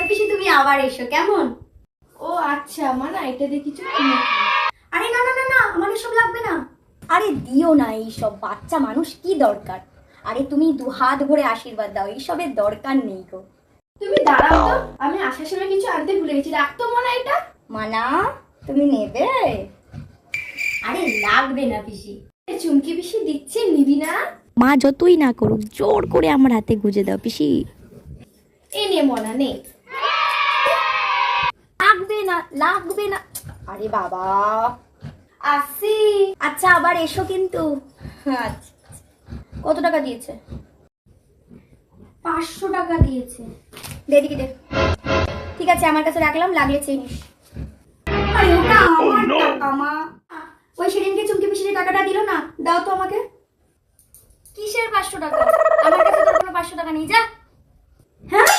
পিসি তুমি আবার এসো কেমন? ও আচ্ছা, মানে এটা দেখিছো? আরে না না না না, আমার এসব লাগবে না। আরে দিও না এইসব, বাচ্চা মানুষ কি দরকার। আরে তুমি দু হাত ভরে আশীর্বাদ দাও, এইসবের দরকার নেই গো। তুমি দাঁড়াও তো, আমি আসার সময় কিছু আনতে ভুলে গেছি, রাখতো মনে এটা। মানা, তুমি নেবে? আরে লাগবে না পিসি। চুমকি পিসি দিচ্ছে, নিবি না? মা যতই না করুক জোর করে আমার হাতে গুজে দাও পিসি। এ নে মনা নে। লাগবে না লাগবে না। আরে বাবা, আসি। আচ্ছা আবার এসো কিন্তু। আচ্ছা, কত টাকা দিয়েছে? 500 টাকা দিয়েছে। দেদিকে দে। ঠিক আছে, আমার কাছে রাখলাম, লাগলে চেয়ে নিস। আরে ওটা আমার টাকা মা। ওই সেদিনকে চুমকি পিসির টাকাটা দিল না, দাও তো আমাকে। কিসের 500 টাকা? আমার কাছে তোর কোনো 500 টাকা নেই, যা। হ্যাঁ